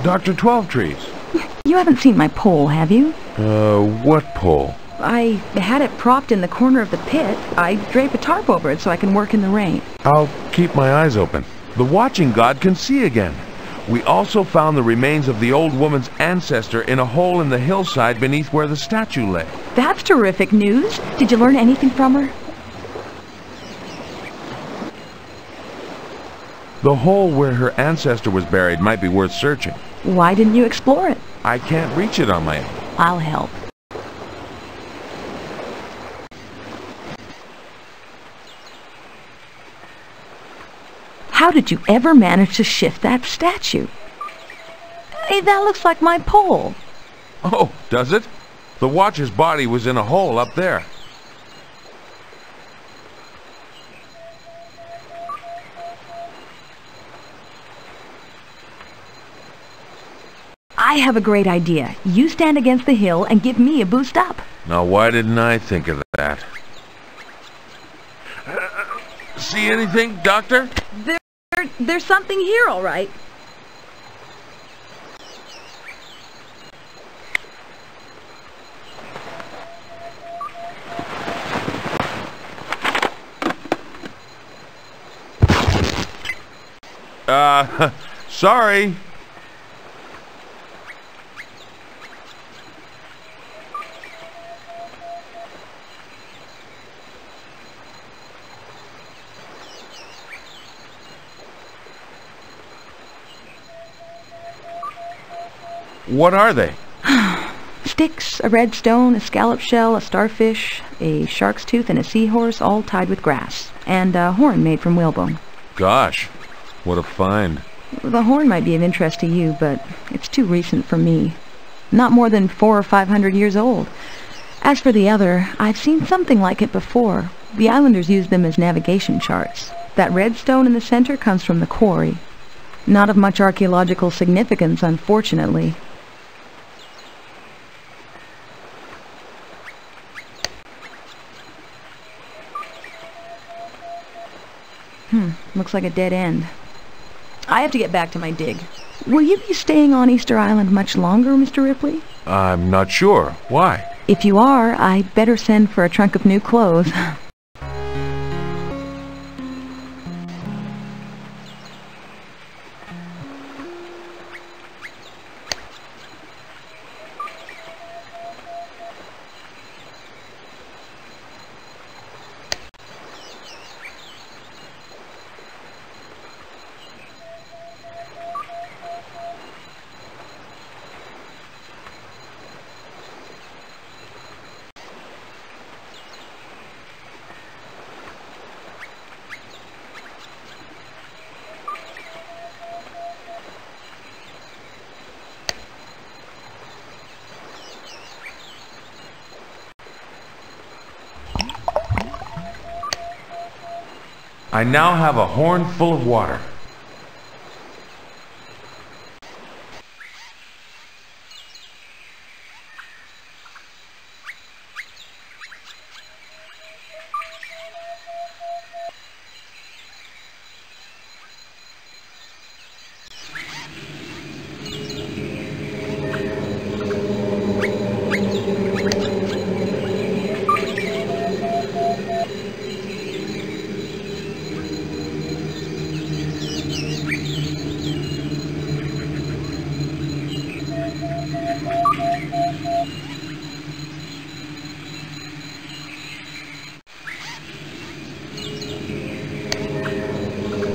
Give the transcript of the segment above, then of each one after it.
Dr. Twelvetrees. You haven't seen my pole, have you? What pole? I had it propped in the corner of the pit. I drape a tarp over it so I can work in the rain. I'll keep my eyes open. The watching god can see again. We also found the remains of the old woman's ancestor in a hole in the hillside beneath where the statue lay. That's terrific news. Did you learn anything from her? The hole where her ancestor was buried might be worth searching. Why didn't you explore it? I can't reach it on my own. I'll help. How did you ever manage to shift that statue? Hey, that looks like my pole. Oh, does it? The watcher's body was in a hole up there. I have a great idea. You stand against the hill and give me a boost up. Now, why didn't I think of that? See anything, Doctor? There's something here, all right. Sorry. What are they? Sticks, a red stone, a scallop shell, a starfish, a shark's tooth, and a seahorse, all tied with grass. And a horn made from whalebone. Gosh, what a find. The horn might be of interest to you, but it's too recent for me. Not more than 400 or 500 years old. As for the other, I've seen something like it before. The islanders used them as navigation charts. That red stone in the center comes from the quarry. Not of much archaeological significance, unfortunately. Looks like a dead end. I have to get back to my dig. Will you be staying on Easter Island much longer, Mr. Ripley? I'm not sure. Why? If you are, I'd better send for a trunk of new clothes. I now have a horn full of water.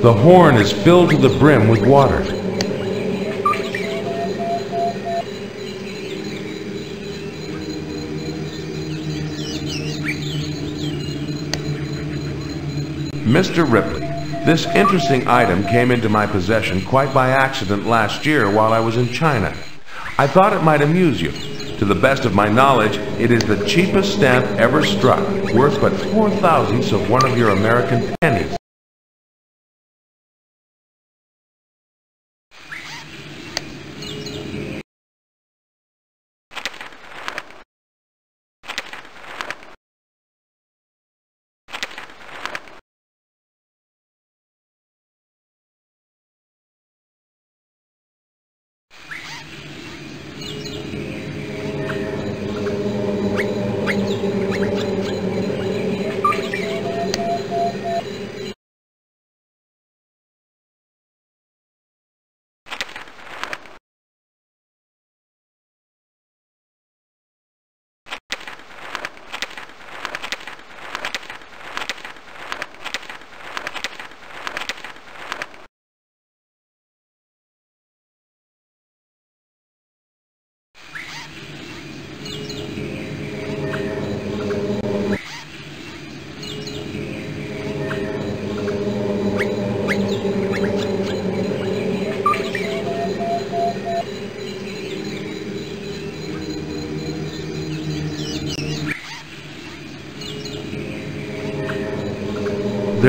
The horn is filled to the brim with water. Mr. Ripley, this interesting item came into my possession quite by accident last year while I was in China. I thought it might amuse you. To the best of my knowledge, it is the cheapest stamp ever struck, worth but 4/1000ths of one of your American pennies.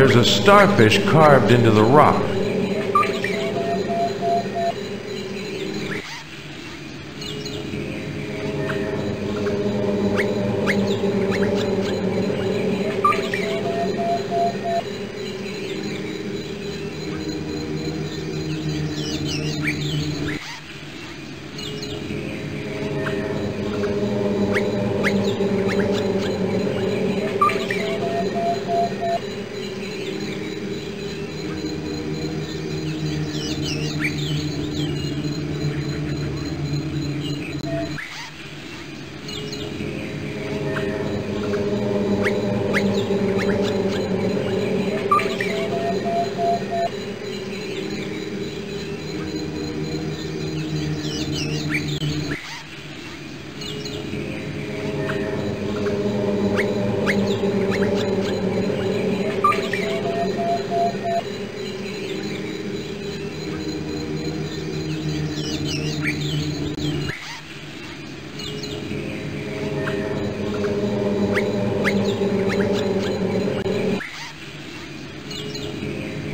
There's a starfish carved into the rock.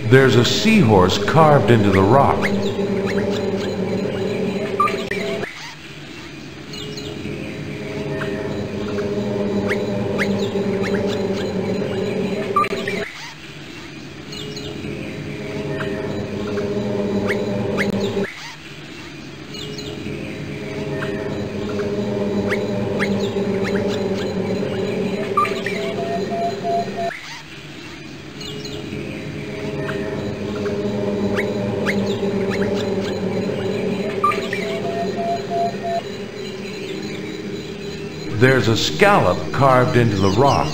There's a seahorse carved into the rock. There's a scallop carved into the rock.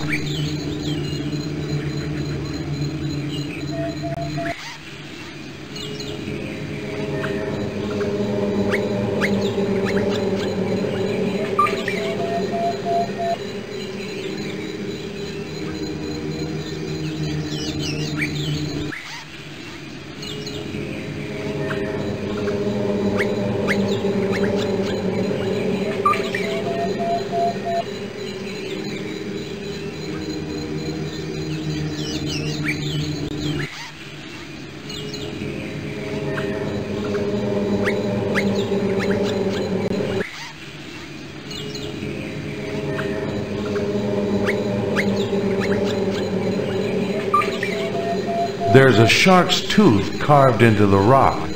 There's a shark's tooth carved into the rock.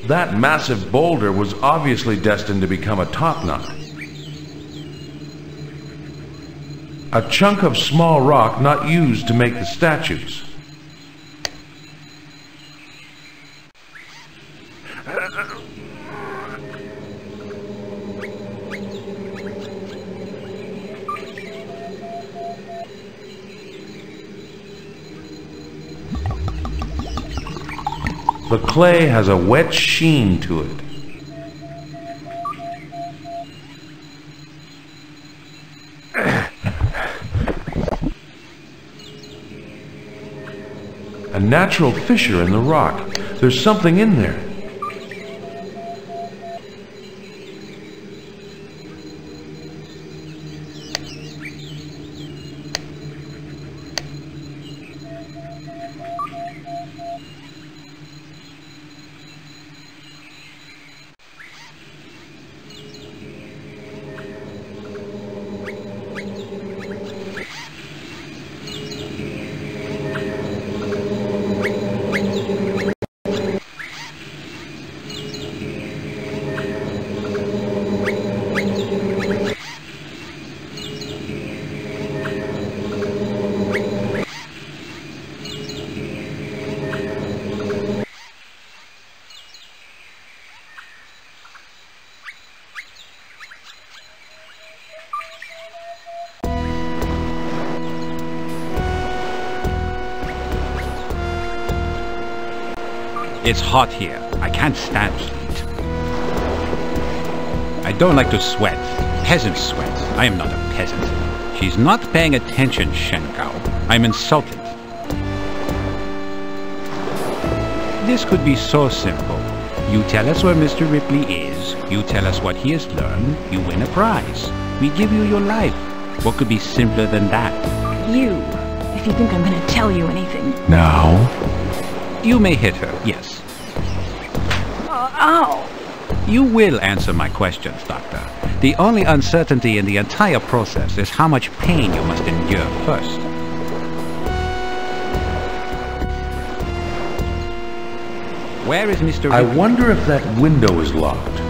That massive boulder was obviously destined to become a top knot. A chunk of small rock not used to make the statues. The clay has a wet sheen to it. A natural fissure in the rock. There's something in there. It's hot here. I can't stand heat. I don't like to sweat. Peasants sweat. I am not a peasant. She's not paying attention, Shenkao. I'm insulted. This could be so simple. You tell us where Mr. Ripley is. You tell us what he has learned. You win a prize. We give you your life. What could be simpler than that? You, if you think I'm going to tell you anything. Now? You may hit her, yes. Ow! You will answer my questions, Doctor. The only uncertainty in the entire process is how much pain you must endure first. Where is Mr. Ripley? I wonder if that window is locked.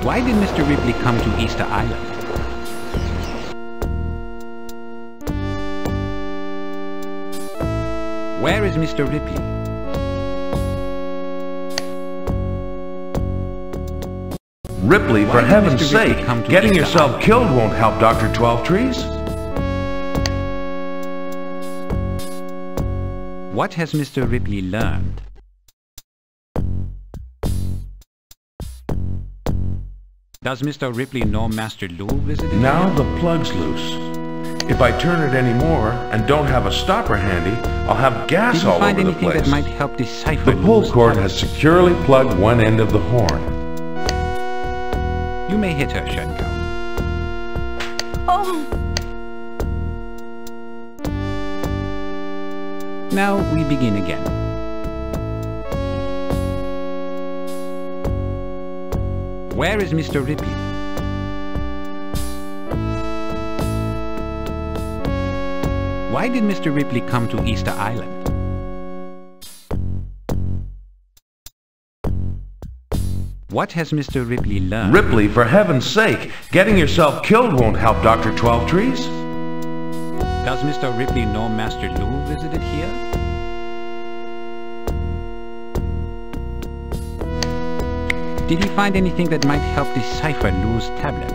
Why did Mr. Ripley come to Easter Island? Where is Mr. Ripley? Ripley, for did heaven's Mr. Ripley sake, come to getting Easter yourself Island? killed won't help Dr. 12trees. What has Mr. Ripley learned? Does Mr. Ripley know Master Lu visited Now him? the plug's loose. If I turn it anymore and don't have a stopper handy, I'll have gas Did you all find over the anything place. that might help decipher The pull Lu's cord tablet? has securely plugged one end of the horn. You may hit her, Shenkao. Oh! Now we begin again. Where is Mr. Ripley? Why did Mr. Ripley come to Easter Island? What has Mr. Ripley learned? Ripley, for heaven's sake, getting yourself killed won't help Dr. 12trees. Does Mr. Ripley know Master Lu visited here? Did he find anything that might help decipher Lu's tablet?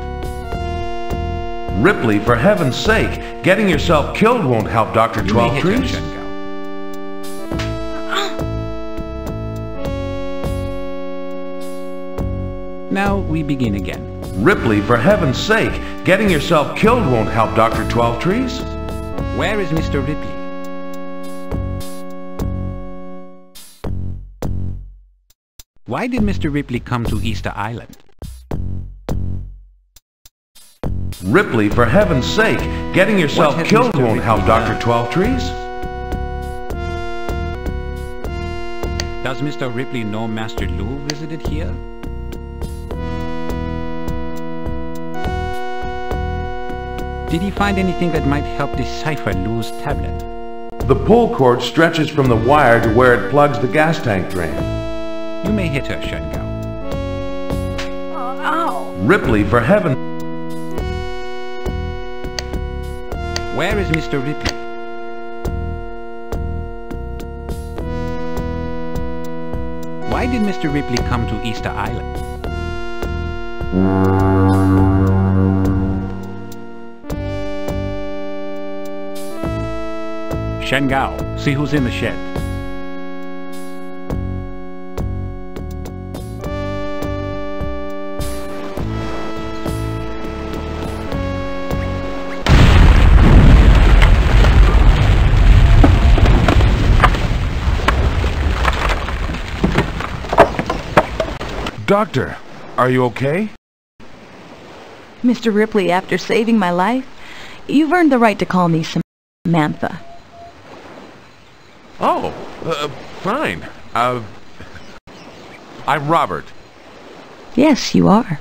Ripley, for heaven's sake, getting yourself killed won't help Dr. You may hit her, 12trees. Shenkao. Now we begin again. Ripley, for heaven's sake, getting yourself killed won't help Dr. 12trees. Where is Mr. Ripley? Why did Mr. Ripley come to Easter Island? Ripley, for heaven's sake, getting yourself has killed Mr. won't help Ripley Dr. done? 12trees. Does Mr. Ripley know Master Lu visited here? Did he find anything that might help decipher Lu's tablet? The pull cord stretches from the wire to where it plugs the gas tank drain. You may hit her, Shenkao. Ow! Ripley, for heaven... Where is Mr. Ripley? Why did Mr. Ripley come to Easter Island? Shenkao, see who's in the shed. Doctor, are you okay? Mr. Ripley, after saving my life, you've earned the right to call me Samantha. Oh, fine. I'm Robert. Yes, you are.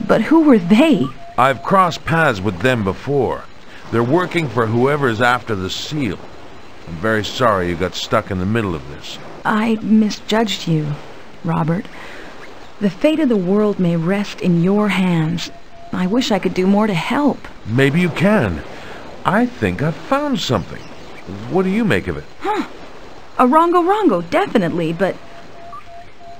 But who were they? I've crossed paths with them before. They're working for whoever's after the seal. I'm very sorry you got stuck in the middle of this. I misjudged you, Robert. The fate of the world may rest in your hands. I wish I could do more to help. Maybe you can. I think I've found something. What do you make of it? A rongo-rongo, definitely, but...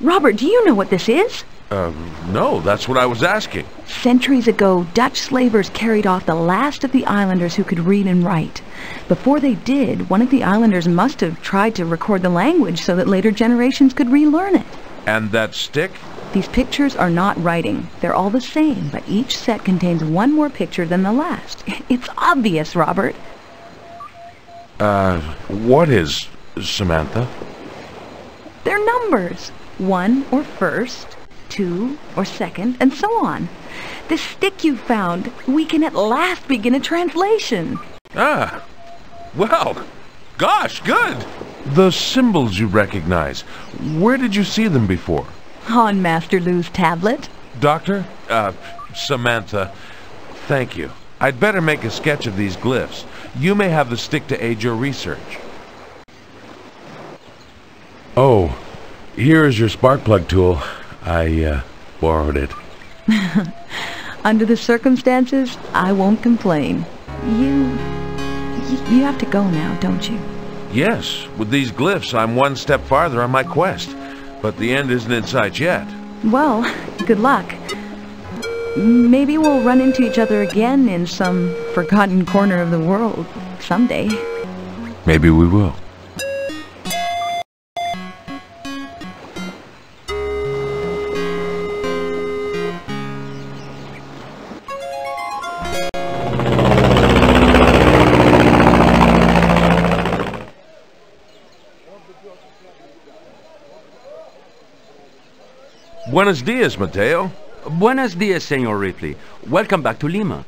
Robert, do you know what this is? No, that's what I was asking. Centuries ago, Dutch slavers carried off the last of the islanders who could read and write. Before they did, one of the islanders must have tried to record the language so that later generations could relearn it. And that stick? These pictures are not writing. They're all the same, but each set contains one more picture than the last. It's obvious, Robert. What is, Samantha? They're numbers. 1 or first, 2 or second, and so on. The stick you found, we can at last begin a translation. Ah, well, gosh, good. The symbols you recognize, where did you see them before? On Master Lou's tablet. Doctor? Samantha, thank you. I'd better make a sketch of these glyphs. You may have the stick to aid your research. Oh, here is your spark plug tool. I borrowed it. Under the circumstances, I won't complain. You have to go now, don't you? Yes, with these glyphs, I'm one step farther on my quest. But the end isn't in sight yet. Well, good luck. Maybe we'll run into each other again in some forgotten corner of the world someday. Maybe we will. Buenos dias, Mateo. Buenos dias, Senor Ripley. Welcome back to Lima.